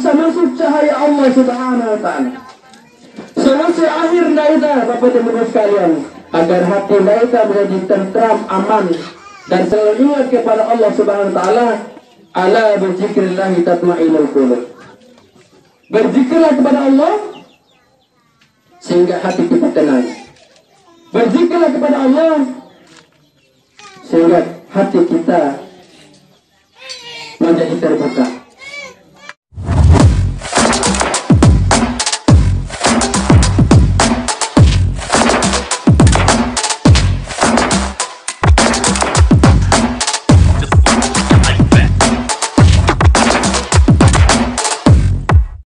bisa masuk cahaya Allah Subhanahu wa Ta'ala. Solusi akhir daita Bapak dan Ibu sekalian, agar hati daita menjadi tentram, aman dan selalu ingat kepada Allah Subhanahu wa Ta'ala. Ala berzikrillah tatma'innul qulub. Berzikirlah kepada Allah sehingga hati kita tenang. Berzikirlah kepada Allah sehingga hati kita menjadi terbuka.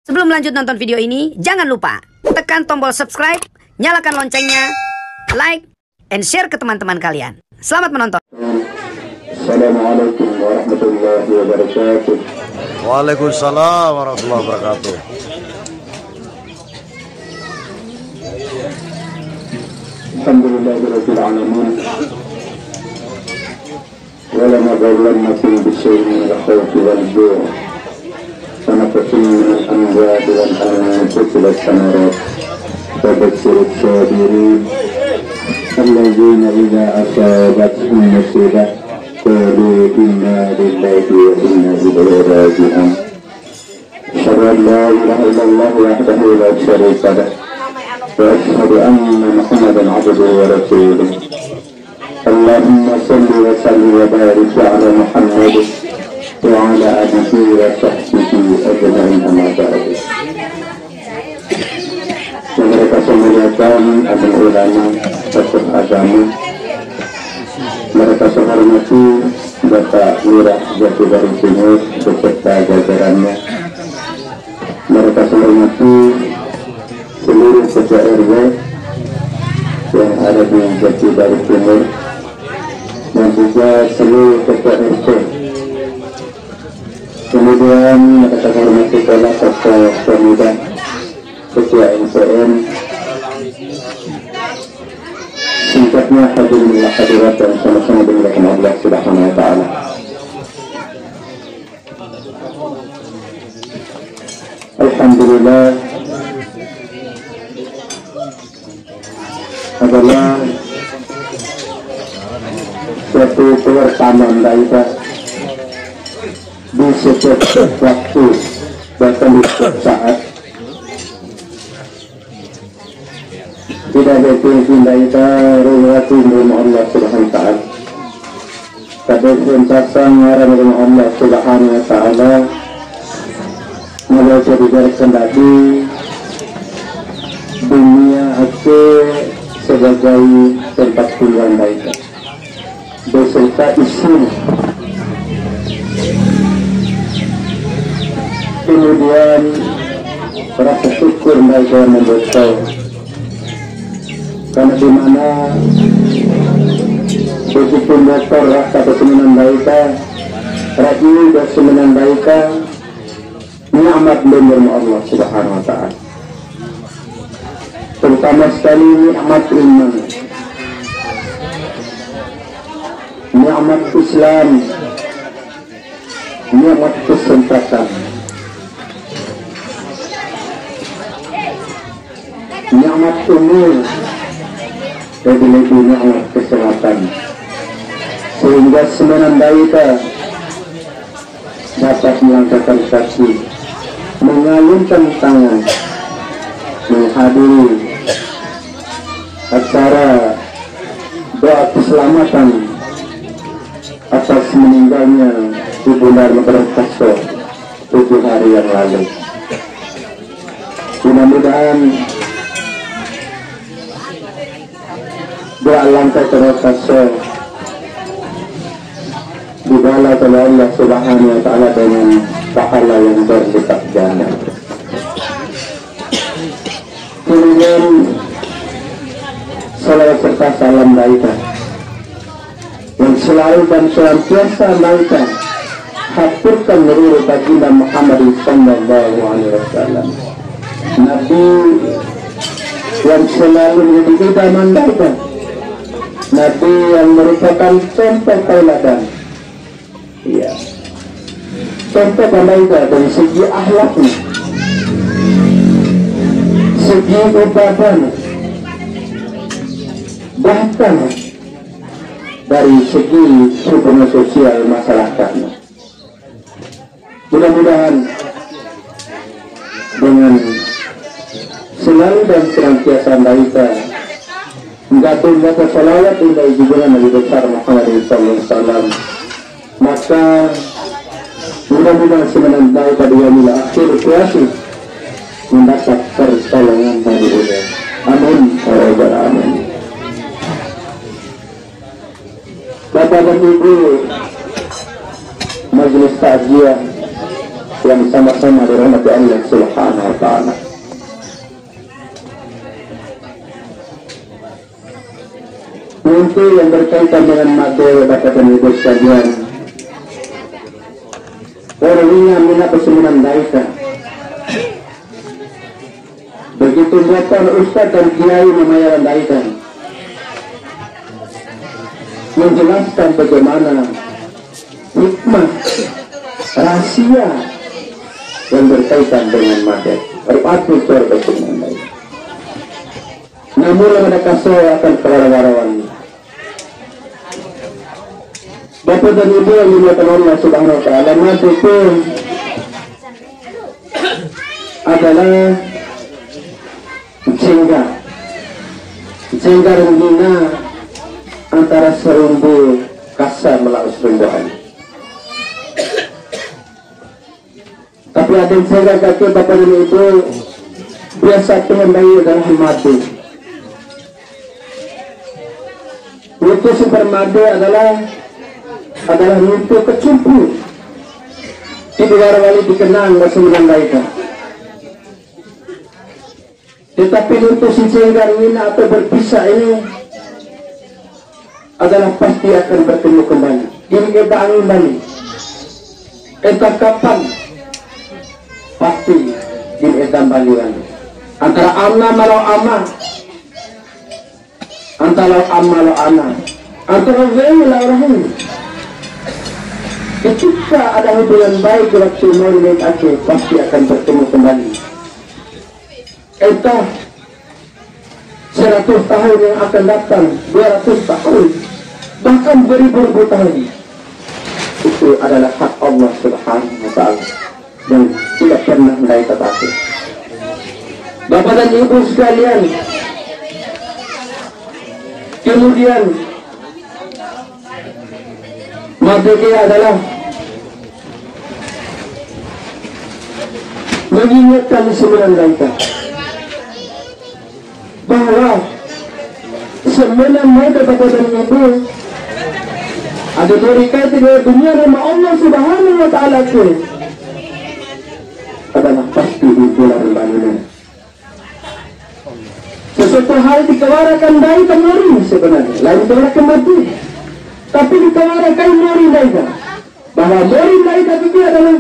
Sebelum lanjut nonton video ini, jangan lupa tekan tombol subscribe, nyalakan loncengnya, like, and share ke teman-teman kalian. Selamat menonton. Assalamualaikum warahmatullahi wabarakatuh. Waalaikumsalam warahmatullahi wabarakatuh. Alhamdulillahirabbil alamin. Wa la naghallanna fi bisyai'in min al-khawfi wal-ju' ونقص من الأموال والأنفس والثمرات وبشر الصابرين الذين إذا أصابتهم مصيبة قالوا إنا لله وإنا إليه راجعون أشهد أن لا إله إلا الله وحده لا شريك له وأشهد أن محمدا عبده ورسوله اللهم صل وسلم وبارك على محمد وعلى آله وصحبه أجمعين أما بعد. Yang mereka semuliakan adalah ulama, tokoh agama. Mereka hormati Bapak Lurah Jatibari Timur beserta jajarannya. Mereka hormati seluruh ketua RW yang ada di Jatibari Timur dan juga seluruh ketua RT. Kemudian mereka hormati pula tokoh pemuda, ketua MPN, singkatnya hadirin wa hadirat yang sama-sama dimuliakan Allah Subhanahu wa Ta'ala. Alhamdulillah adalah suatu kebersamaan kita di setiap waktu, bahkan di setiap saat. Tidak ada pindah kita relasi dengan Allah Subhanahu wa Ta'ala. Tapi sensasi ngaran dengan Allah Subhanahu wa Ta'ala mulai jadi kendali dunia itu sebagai tempat tinggal kita beserta isinya. Kemudian rasa syukur mereka membuat karena dimana begitu motor rasa kesenangan mereka, radio dan kesenangan mereka, nikmat dari Allah Subhanahu wa Ta'ala. Terutama sekali nikmat iman, nikmat Islam, nikmat kesempatan, nikmat umur, lebih-lebih nikmat kesehatan, sehingga semenang kita dapat melangkahkan kaki, mengalunkan tangan, menghadiri acara doa keselamatan atas meninggalnya Ibu Narmada Kasto 7 hari yang lalu. Mudah-mudahan doa langkah terasa dibalas oleh Allah Subhanahu wa Ta'ala dengan pahala yang berlipat ganda. Kemudian salawat serta salam baika yang selalu dan senantiasa baika haturkan seluruh baginda Muhammad sallallahu alaihi wasallam, Nabi yang selalu menjadi idaman baika, Nabi yang merupakan contoh tauladan, ya, contoh baika dari segi akhlaknya, segi ibadah, bahkan dari segi hubungan sosial masyarakat. Mudah-mudahan dengan selalu dan senantiasa kita mengatakan salawat indah junjungan Nabi besar Muhammad SAW, maka mudah-mudahan semenandai pada yaumil akhir kreasi mendapat pertolongan dari Allah. Amin. Amin. Bapak dan Ibu majelis takziah yang sama-sama dirahmati Allah Subhanahu wa taala. Untuk yang berkaitan dengan materi Bapak dan Ibu sekalian, orangnya minat pesemunan daika. Begitu buatan Ustaz dan Kiai memayaran daika, menjelaskan bagaimana hikmah rahasia yang berkaitan dengan materi berpatuh surga semuanya. Namun ada kasih akan kewarawarawan Bapak dan Ibu yang dimuliakan Allah Subhanahu wa taala, materi itu adalah jengga renggina antara serumbu kasar melaut serumbuan. Tapi ada yang saya kata Bapak dan Ibu biasa mengendai adalah madu. Itu super madu adalah untuk kecumpu. Di luar wali dikenal masih menandaikan. Tetapi untuk si jenggar ini atau berpisah ini adalah pasti akan bertemu kembali. Ini kita angin balik. Entah kapan pasti ini etam balian. Antara amma malau amma, antara amma malau ana, antara rahim malau rahim. Ketika ada hubungan baik waktu maulid akhir pasti akan bertemu kembali. Entah 100 tahun yang akan datang, 200 tahun, bahkan beribu-ribu tahun, itu adalah hak Allah Subhanahu wa taala dan tidak pernah naik ke atas. Bapak dan Ibu sekalian, kemudian materi adalah mengingatkan sebenarnya kita bahwa sebenarnya Bapak dan Ibu ada mereka di dunia nama Allah Subhanahu wa taala itu adalah pasti di bulan Ramadan. Sesuatu hal dikawarakan dari kemari sebenarnya, lain dikawarakan mati. Tapi dikawarakan mori daika, bahwa mori daika itu adalah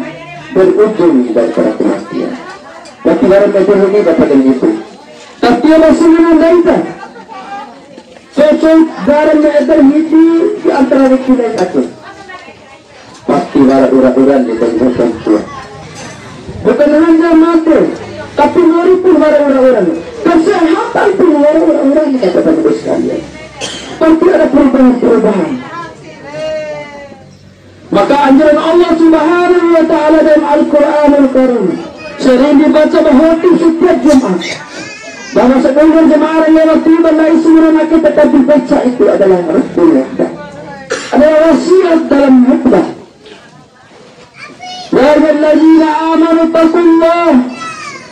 berujung daripada kematian. Tapi barang kajian ini Bapak dan Ibu. Tapi ada sembilan daika. Cocok garam meter hiji di antara kita itu. Pasti barang urat-urat di dalam tua. Bukan hanya mati, tapi mori pun barang urat-urat. Kesehatan pun barang urat-urat dikatakan Ibu sekalian. Pasti ada perubahan-perubahan. Maka anjuran Allah Subhanahu wa taala dalam Al-Qur'anul Karim sering dibaca bahwa setiap Jumat. Bahwa sebagian jemaah yang lewat tiba dari surah kita tetapi baca itu adalah Rasulullah. Adalah wasiat dalam khutbah. Ya ayyuhallazina amanu taqullah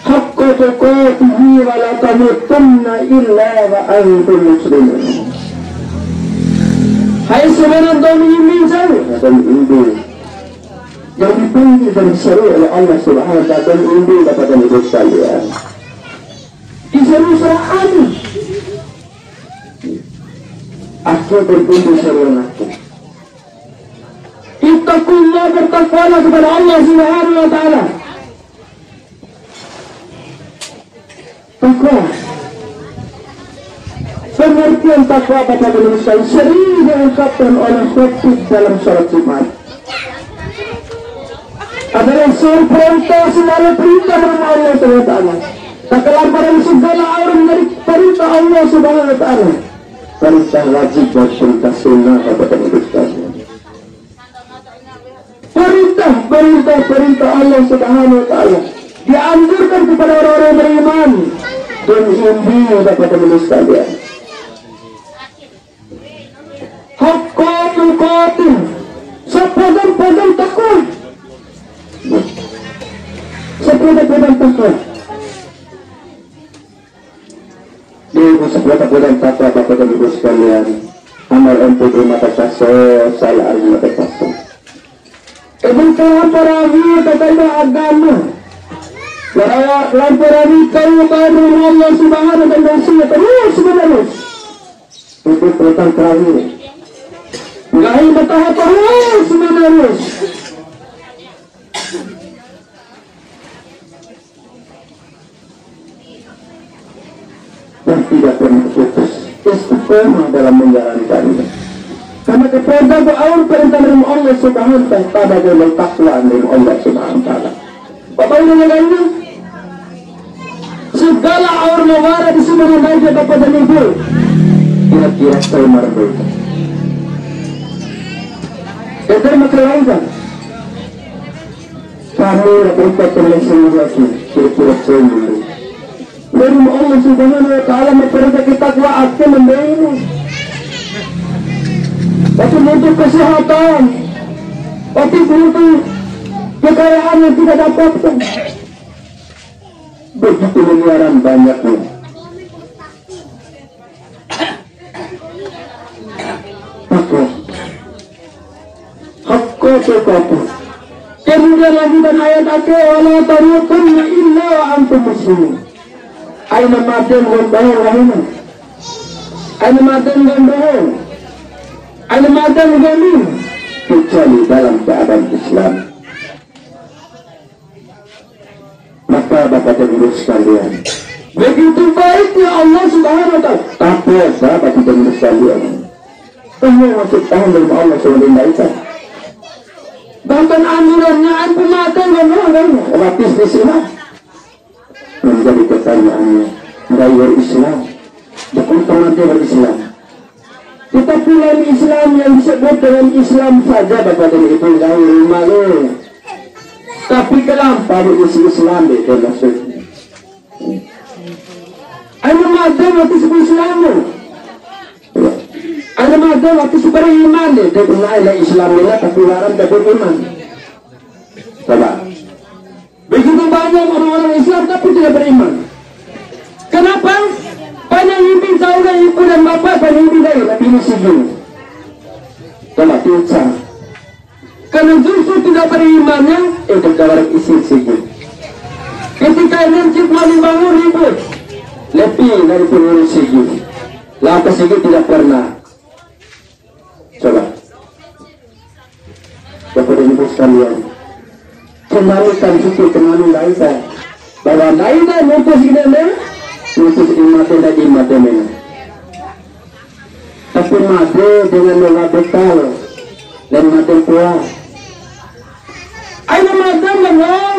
haqqa tuqatih wa la tamutunna illa wa antum muslimun. Hai sebenarnya domin jauh dan Ibu yang dipanggil dan diseru oleh Allah Subhanahu wa taala dan Ibu Bapak dan Ibu sekalian. Diseru surah Ali. Aku berkumpul seruan aku. Ittaqullah, bertakwalah kepada Allah Subhanahu wa taala. Takwa. Pengertian takwa Bapak dan Ibu sekalian sering diungkapkan oleh khotib dalam salat Jumat. Adalah sebuah perintah selalu perintah dari Allah Subhanahu wa taala. Kekelampiran segala aur dari perintah Allah Subhanahu wa Ta'ala, perintah wajib dan perintah sunnah kepada manusia. Perintah Allah Subhanahu wa Ta'ala dianjurkan kepada orang-orang beriman dan himbau kepada manusia sekalian. Haqqatul qatil, sepedan takwa, sepedan takwa. Di sepedan takwa kepada ibu sekalian, amal untuk mata kasih, saya arti mata kasih. Ibn Kalamparami katanya agama. Lamparami kau baru Allah Subhanahu dan Rasulnya terus. Itu perintah terakhir. Gaya bertahan terus. Dan tidak pernah putus. Istiqomah dalam menjalankannya. Karena kepada awal perintah dari Allah Subhanahu wa Ta'ala dengan takwa dari Allah Subhanahu wa Ta'ala. Bapak ini neganya segala awal mawara di semua naik kepada ibu. Kira-kira saya marah. Itu maklumkan. Kami dapat terlihat lagi. Kira-kira saya marah. Dari Allah Subhanahu wa Ta'ala memperintah kita akan memberi. Tapi untuk kesehatan, tapi untuk kekayaan yang tidak dapatkan, begitu miliaran banyaknya. Hakku. Kemudian lanjutan ayat akhir, wala tamutunna illa wa antum muslimun. Aina maten gombahan rahimah. Aina maten gombahan. Al-Madan Gamin kecuali dalam keadaan Islam. Maka bapak dan ibu sekalian, begitu baiknya Allah Subhanahu wa Ta'ala. Tapi bapak dan ibu sekalian, kamu masuk tahu dari Allah Subhanahu wa Ta'ala. Bahkan amirannya Al-Madan Gamin lapis Islam menjadi pertanyaannya, gairah Islam, bukan pengantin berislam. Tetapi lain Islam yang disebut dengan Islam saja bapak dan ibu gairah malu. Tapi kelampau isi Islam itu maksudnya. Ada madam waktu sebuah Islam. Ada madam waktu sebuah iman. Dia pernah Islam ini tapi larang tapi iman. Coba. Begitu banyak orang-orang Islam tapi tidak beriman. Kenapa? Banyak ibu saudara ibu dan bapak banyak ibu dari tapi ini segini. Coba tiucah. Karena justru tidak berimannya itu kabar isi segini. Ketika energi paling bangun ribut lebih dari pengurus segini. Lapa segini tidak pernah. Coba. Bapak dan ibu sekalian, kembalikan suku kembali laisa bahwa laisa mutus ini mutus imatnya dan imatnya. Tapi mati dengan mengabekal dan mati kuat. Aina madam dengan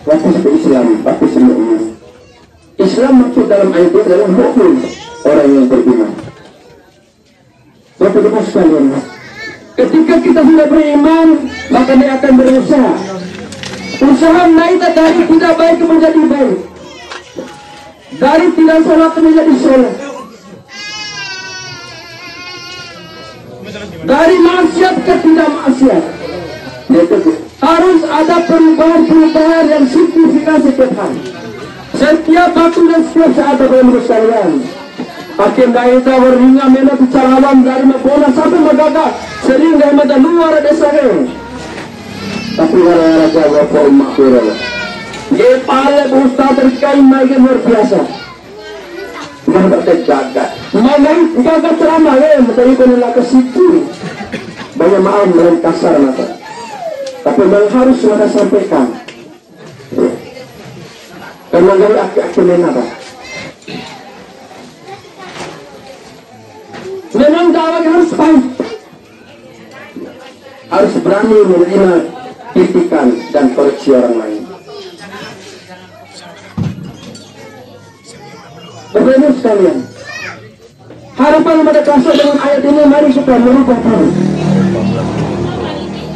waktu sebagai Islam, tapi semuanya Islam maksud dalam ayat itu adalah mukmin, orang yang beriman. Bapak ibu sekalian, ketika kita sudah beriman, maka dia akan berusaha. Usaha naik dari tidak baik menjadi baik, dari tidak sholat menjadi sholat, dari maksiat ke tidak maksiat. Harus ada perubahan-perubahan yang signifikan setiap hari, setiap waktu dan setiap saat. Bapak ibu sekalian, akhir gaita warninga mena carawan dari mabola sampai magaga sering dari mata luar desa ini. Tapi gara-gara jaga form makhluk, dia pale ustaz terkain lagi luar biasa. Mana terjaga, mana jaga ceramah ya, menteri penolak ke situ. Banyak maaf dan kasar mata. Tapi memang harus sudah sampaikan. Karena dari aki-aki apa? Memang dakwah harus baik, harus berani menerima kritikan dan koreksi orang lain. Bapak Ibu sekalian, harapan mereka dengan ayat ini, mari kita merubah diri.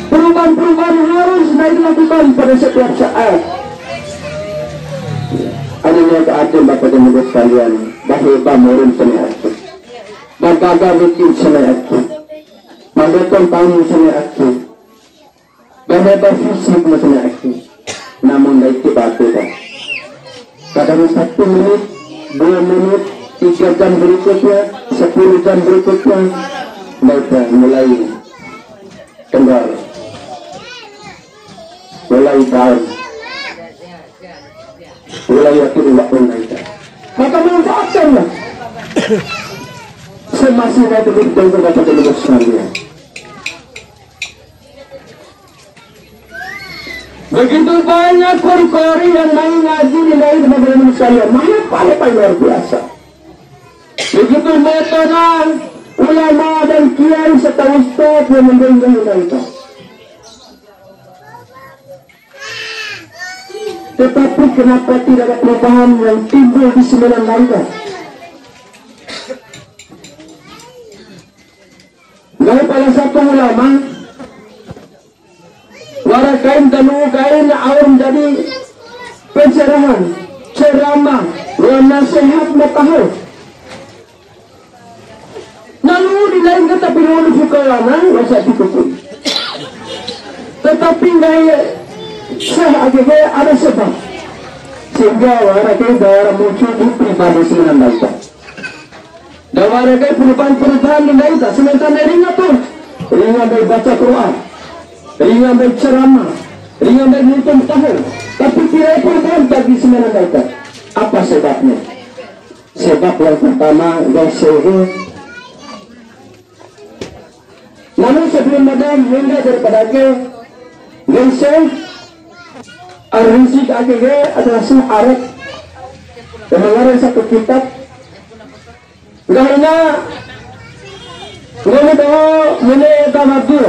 Perubahan-perubahan harus dilakukan pada setiap saat. Adanya keadaan Bapak dan Ibu sekalian, bahwa murid sana aku, baga bikin sana aku, magotong tahun sana aku, bahwa fisik sana aku, namun baik batu dah. Kadang 1 menit, 2 menit, 3 jam berikutnya, 10 jam berikutnya, mereka mulai kendor, mulai down, mulai waktu mereka. Maka manfaatkanlah semasih ada betul Bapak dan Ibu sekalian. Begitu banyak kori-kori yang main ngaji di lain Bapak dan Ibu sekalian, paling luar biasa. Begitu metode ulama dan kiai serta ustaz yang menggenggang mereka. Tetapi kenapa tidak ada perubahan yang timbul di 9 lainnya? Gaya pada satu ulama, wala kain tanu kain awam jadi pencerahan, ceramah, dan nasihat matahari. Lalu di lain kata pilih fukarana, masa dikukul. Tetapi gaya saya akhirnya ada sebab sehingga warga daerah muncul di pribadi sembilan baca dan warga perubahan-perubahan di daerah sementara ringan tuh ringan baik baca Quran, ringan baik ceramah, ringan baik nonton tahu, tapi tidak perubahan bagi sembilan baca. Apa sebabnya? Sebab yang pertama gosiri. Namun sebelum madam hingga daripada ke gosir Ar-Rizq akhirnya adalah Arab yang mengarang satu kitab. Gahina ini tahu mulai tamadul.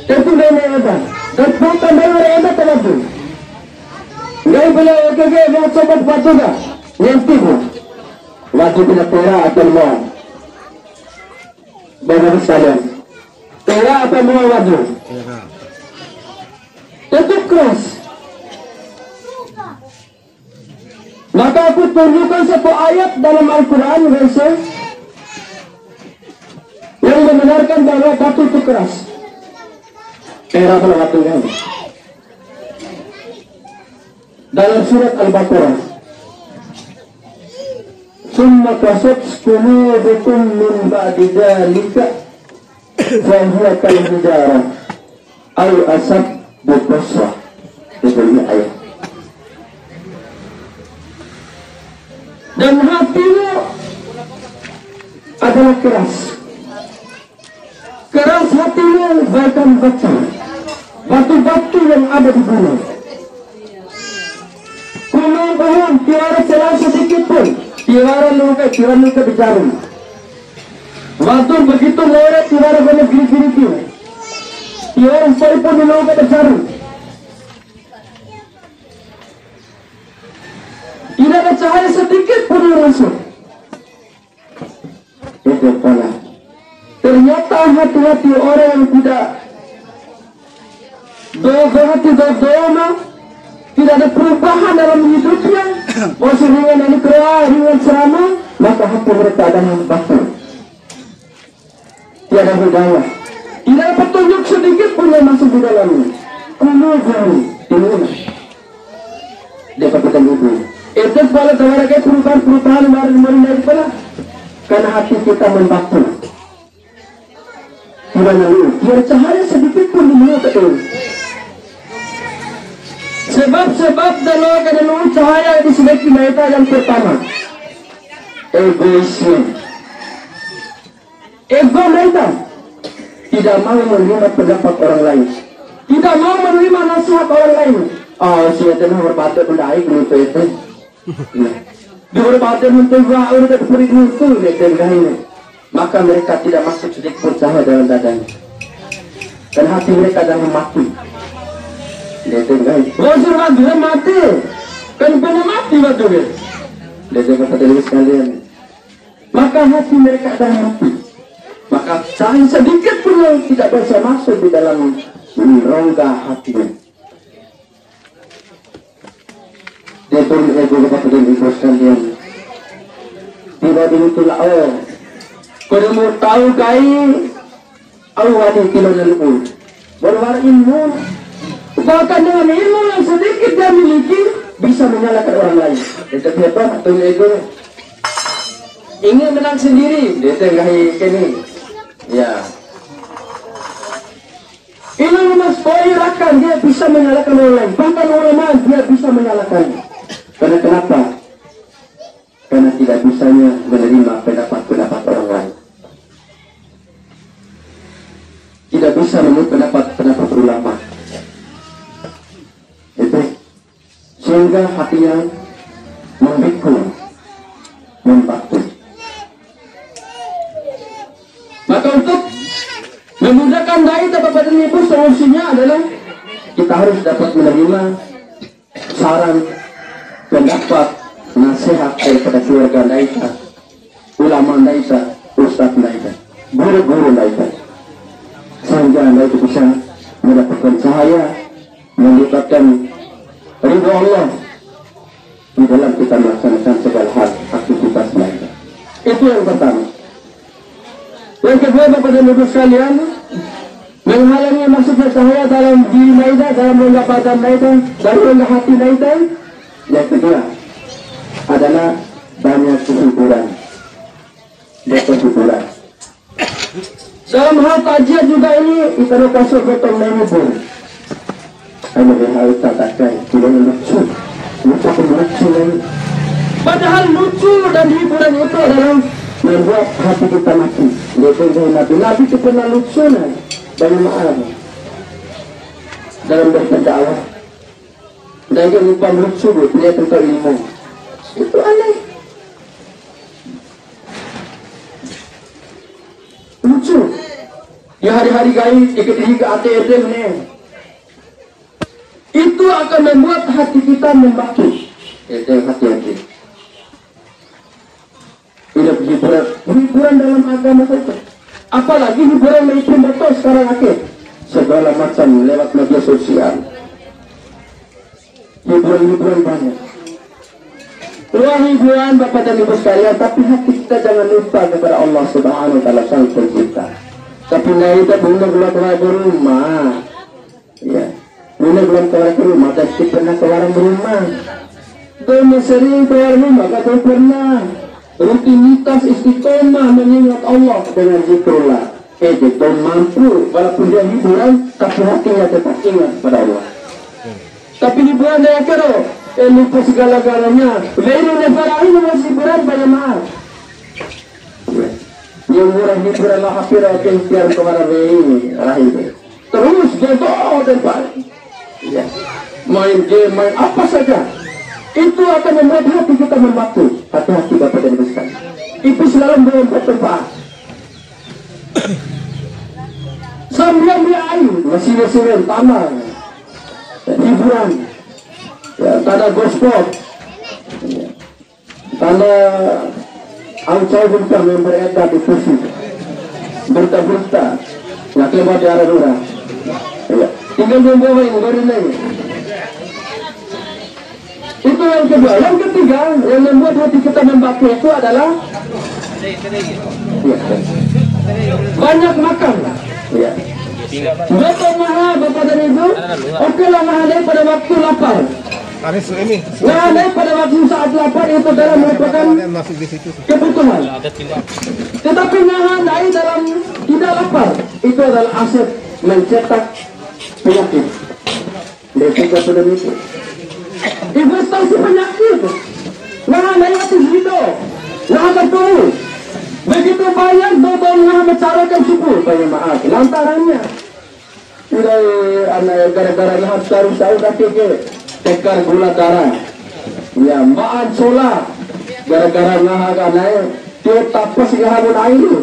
Itu dia ada. Dan bukan dari ada tamadul. Gaya boleh akhirnya dia coba batu dah. Yang tibu. Batu tidak pera atau mau. Bapak sekalian. Pera atau mau batu? Tetap keras. Maka aku tunjukkan satu ayat dalam Al-Quran yang membenarkan bahwa batu itu keras. Era kalau batunya dalam surat Al-Baqarah, "Summa qasat qulubukum min ba'di dzalika fa huwa kal hijarah aw asad berkosah." Itu ayat. Dan hatimu adalah keras. Keras hatimu bagaikan batu-batu yang ada di gunung. Gunung pohon tiada celah sedikit pun, tiada luka di jarum. Batu begitu leret tiada banyak giri-giri. Tiada sekali pun luka di jarum. Tidak ada cahaya sedikit pun yang masuk. Itu pola. Ternyata hati-hati orang yang tidak dogma, tidak ada perubahan dalam hidupnya, masih ringan dari keluar, ringan ceramah, maka hati mereka adalah batu. Tiada hidayah, tidak ada petunjuk sedikit pun yang masuk di dalamnya. Kemudian ini dapatkan ibu. Itu kalau keluarga perubahan kemarin dari mana? Karena hati kita membatu. Tidak lalu, biar cahaya sedikit pun di mulut itu. Sebab dalam cahaya di sini kita yang pertama, egoisme. Ego mereka tidak mau menerima pendapat orang lain, tidak mau menerima nasihat orang lain. Oh, siapa yang berbatu berdaya gitu itu. Di berbatu untuk orang yang berimutu dengan maka mereka tidak masuk sedikit pun cahaya dalam dadanya. Dan hati mereka adalah mati. Wajar dia mati. kan benar mati waktu itu. Dia kata ibu sekalian, maka hati mereka adalah mati. Maka cahaya sedikit pun yang tidak bisa masuk di dalam rongga hatinya. Dia pun kata ibu sekalian, tidak dimitulah kau mau tahu kai awal kilo nalul berwar ilmu bahkan dengan ilmu yang sedikit dia miliki bisa menyalahkan orang lain. Dia apa atau ego ingin menang sendiri dia tengah ini ya ilmu mas koirakan dia bisa menyalahkan orang lain, bahkan orang lain dia bisa menyalahkan. Karena kenapa? Karena tidak bisanya menerima pendapat orang lain. Tidak bisa menurut pendapat ulama. Itu sehingga hatinya memikul, membatu. Maka untuk memudahkan dai Bapak dan Ibu, solusinya adalah kita harus dapat menerima saran, pendapat, nasihat daripada keluarga daita, ulama daita, ustaz daita, guru-guru daita. Sehingga Anda itu bisa mendapatkan cahaya, mendapatkan ridho Allah di dalam kita melaksanakan segala hal aktivitas lainnya. Itu yang pertama. Yang kedua, Bapak dan Ibu sekalian, menghalangi masuknya cahaya dalam diri Naida, dalam rongga badan Naida, dalam rongga hati Naida. Yang kedua adalah banyak kehiburan. Dalam hal kajian juga ini kita kasih betul menghibur. Ada yang harus katakan tidak lucu, lucu lagi. Padahal lucu dan hiburan itu adalah membuat hati kita mati. Nabi itu pernah lucu nih, banyak maaf dalam berdakwah. Dan dia lupa lucu, dia tentang ilmu. Itu aneh. Lucu. Ya hari-hari gaya ikut-ikut ATM nih. Itu akan membuat hati kita membatu. Hati-hati. Tidak hiburan dalam agama saja. Apalagi hiburan mainstream betul sekarang akhir. Segala macam lewat media sosial. Hiburan banyak. Wah hiburan Bapak dan Ibu sekalian, tapi hati kita jangan lupa kepada Allah Subhanahu wa taala Sang Pencipta. Tapi kita belum keluar ke rumah. Ya. Belum keluar ke rumah, tapi pernah keluar ke rumah. Belum sering keluar rumah, kata pernah. Rutinitas istiqomah mengingat Allah dengan zikrullah. Itu mampu, walaupun dia hiburan, tapi hatinya tetap ingat pada Allah. Tapi hiburan dia kira, lupa segala-galanya. Lalu nefarahi masih hiburan banyak maaf. Yang murah hiburan lah hafirah kempian kepada ini rahim. Terus jodoh dan balik. Ya. Main game, main apa saja. Itu akan membuat hati kita membatu. Hati-hati Bapak dan Ibu sekalian. Itu selalu membuat tempat. Sambil air, mesin tanah, hiburan, ya, tanda gospel, ya, tanda angcau bintang yang beredar di kursi, berita-berita, nggak keluar di arah luar. Ya, tinggal membawa yang baru lagi. Itu yang kedua. Yang ketiga yang membuat hati kita membatu itu adalah ya, banyak makan. Ya. Betul mahal Bapak dan Ibu. Oke lah mahal pada waktu lapar. Mahal pada waktu saat lapar itu adalah merupakan kebutuhan. Tetapi mahal dalam tidak lapar itu adalah aset mencetak penyakit. Mereka sudah itu. Investasi penyakit. Mahal itu hidup. Nah betul. Begitu banyak dodol yang mencarakan suku, banyak maaf. Lantarannya, tidak anak gara-gara yang harus tahu tekar gula darah. Ya, maan sola. Gara-gara ngahaga naik, dia tapas ngahagun air.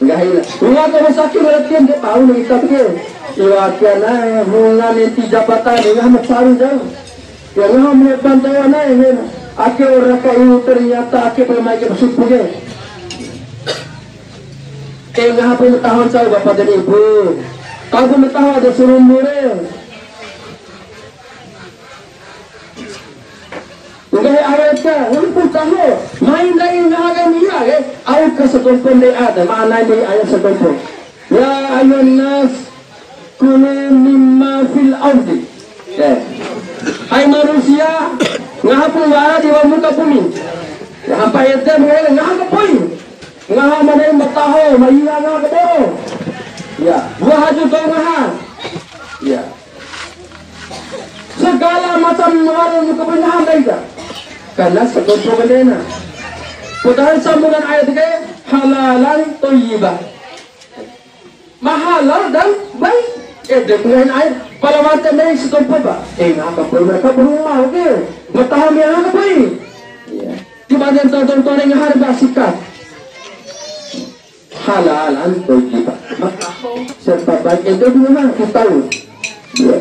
Enggak hilang. Rumah kalau sakit berarti dia tahu nih tapi iwakian naik, mulai nanti jabatan dengan mencari jauh. Yang ngamu bantuan aja, ake orang kayu ternyata ake pemain bersupunya. Ngapa tahun saya bapak dan ibu, kamu tahu ada suruh murel. Udah awetnya, ngampun tahu, main lagi ngahagan iya, awet ke sekompon deh ada, mana ini ayat sekompon. Ya ayuhan nas, kulu mimma fil ardi. Hai manusia, ngapun wala di muka bumi. Ngapa ayatnya mengalir ngapa poin? Ngapa mana yang bertahu, maia ngapa boh? Ya, buah haju kau ngah. Ya. Segala macam warna muka penyahan dah. Karena sekolah bendena. Putaran sambungan ayat ke halalan thayyibah. Mahalal dan baik. Dengan ayat pada mata mereka sekolah apa? Ngapa mereka berumah ke? Bertahan yang apa ini? Ya. Di bagian tonton yang harga sikat. Halalan thayyibah. Serta baik itu memang kita tahu. Ya.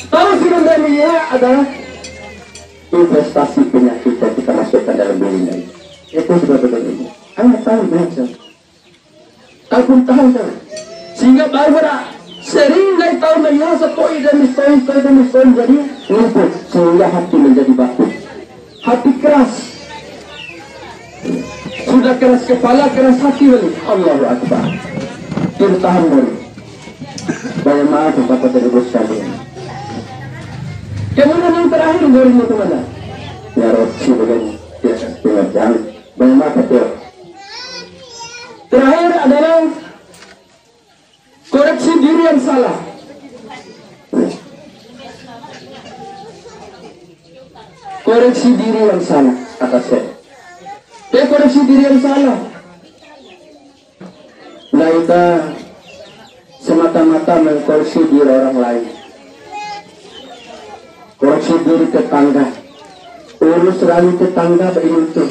Tahu sebenarnya adalah investasi penyakit yang kita masukkan dalam diri ini. Itu sebetulnya. Anda tahu belajar. Kau tahu tak? Sehingga baru sering dari tahun lalu setoi demi setoi jadi lumpuh sehingga hati menjadi batu. Hati keras. Sudah keras kepala, keras hati balik. Allahu Akbar. Kita tahan dulu. Banyak maaf Bapak dari bos sekalian. Kemudian yang terakhir dari itu mana? Ya Rosi begini. Jangan banyak maaf betul. Terakhir adalah koreksi diri yang salah. Koreksi diri yang salah kata saya. Koreksi diri yang salah. Nah kita semata-mata mengkoreksi diri orang lain. Koreksi diri tetangga. Urus rayu tetangga begitu.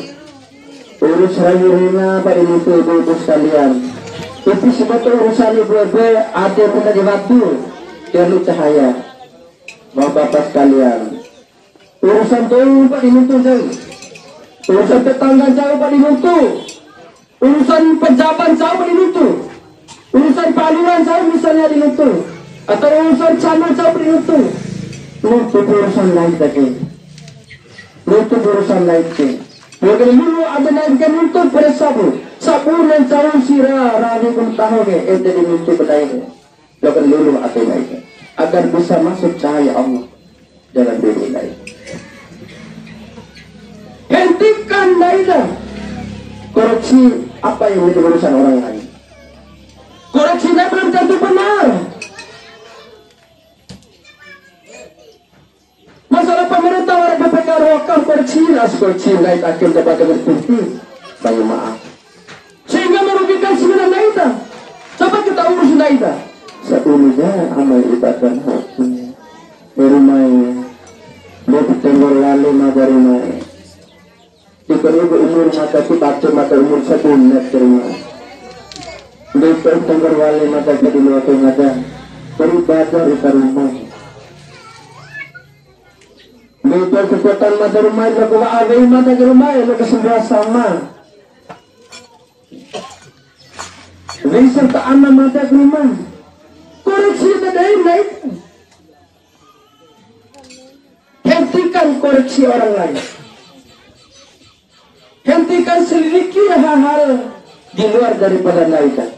Urus rayu rina begitu ibu-ibu sekalian. Itu sebetulnya urusan ibu-ibu ada yang pernah dibantu. Perlu cahaya. Bapak-bapak sekalian. Urusan jauh Pak dimutu jauh. Urusan tetangga jauh Pak dimutu. Urusan pejabat jauh Pak dimutu. Urusan paluan jauh misalnya dimutu. Atau urusan camat jauh dimutu. Itu urusan lain tadi. Itu urusan lain tadi. Mungkin dulu ada naikkan untuk bersabu. Sabu dan jauh sirah rani pun tahu ke. Itu dimutu berdaya. Mungkin dulu ada naikkan. Agar bisa masuk cahaya Allah dalam diri lain. Hentikan dailah koreksi apa yang menjadi urusan orang lain. Koreksinya belum tentu benar. Masalah pemerintah orang PPK wakam koreksi lain akhir dapat berhenti. Banyak maaf. Sehingga merugikan sembilan lainnya. Coba kita urus lainnya. Sebelumnya amal ibadah hati. Berumai. Bertenggol lalu magarumai. Jika ibu umur mata si baca mata umur sebulan terima. Besok tengger wali mata jadi waktu ngada. Beribadah di rumah. Besok kekuatan mata rumah itu aku ada mata ke rumah itu kesemua sama. Besok tak anak mata ke rumah. Koreksi tadi naik. Hentikan koreksi orang lain. Hentikan selidiki hal-hal di luar daripada naikan.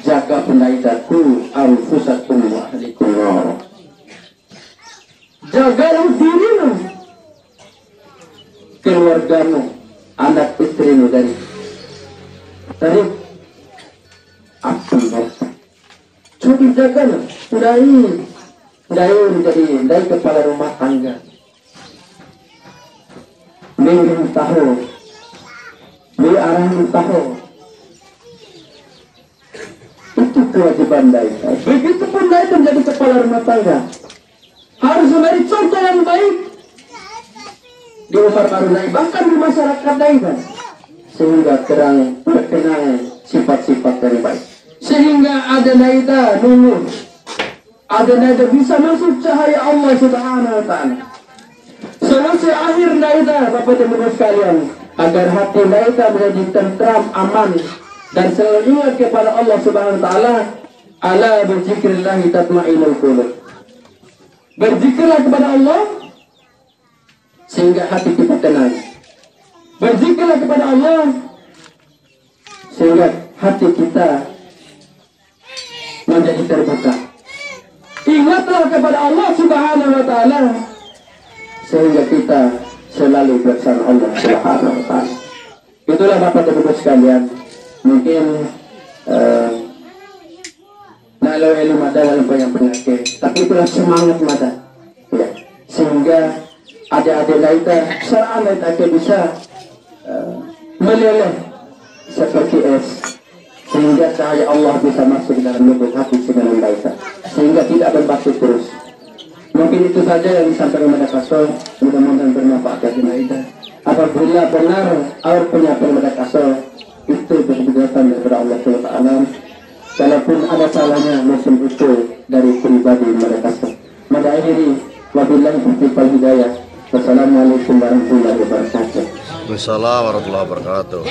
Jaga penaikanku anfusakum wa ahlikum nar. Jagalah dirimu, keluargamu, anak istrimu dari api neraka. Coba jagalah, dari kepala rumah tangga. Mengin tahu, arahan tahu. Itu kewajiban Daita. Begitupun Daita menjadi kepala rumah tangga. Harus memberi contoh yang baik di Umar Marunai, bahkan di masyarakat Daita, sehingga terkenang sifat-sifat yang baik. Sehingga ada Daita nunggu agar bisa masuk cahaya Allah Subhanahu wa taala. Solusi akhir naida Bapak dan Ibu sekalian, agar hati naida menjadi tentram, aman dan selalu ingat kepada Allah Subhanahu wa taala. Ala berzikrillah tatma'innul qulub. Berzikirlah kepada Allah sehingga hati kita tenang. Berzikirlah kepada Allah sehingga hati kita menjadi terbuka. Ingatlah kepada Allah Subhanahu wa taala sehingga kita selalu bersama Allah Subhanahu wa taala. Itulah Bapak dan Ibu sekalian, mungkin nalau ilmu ada dalam banyak penyakit, tapi itulah semangat mata ya, sehingga adik-adik kita seraan kita bisa meleleh seperti es, sehingga cahaya Allah bisa masuk dalam lubuk hati segala kita, sehingga tidak berbatu terus. Mungkin itu saja yang disampaikan kepada Kasol. Mudah-mudahan bermanfaat bagi kita. Apabila benar air penyampaian kepada Kasol itu berkegiatan daripada Allah SWT, walaupun ada salahnya mungkin itu dari pribadi mereka. Maka akhiri wabillahi taufiq wal hidayah. Wassalamualaikum warahmatullahi wabarakatuh. Waalaikumsalam warahmatullahi wabarakatuh.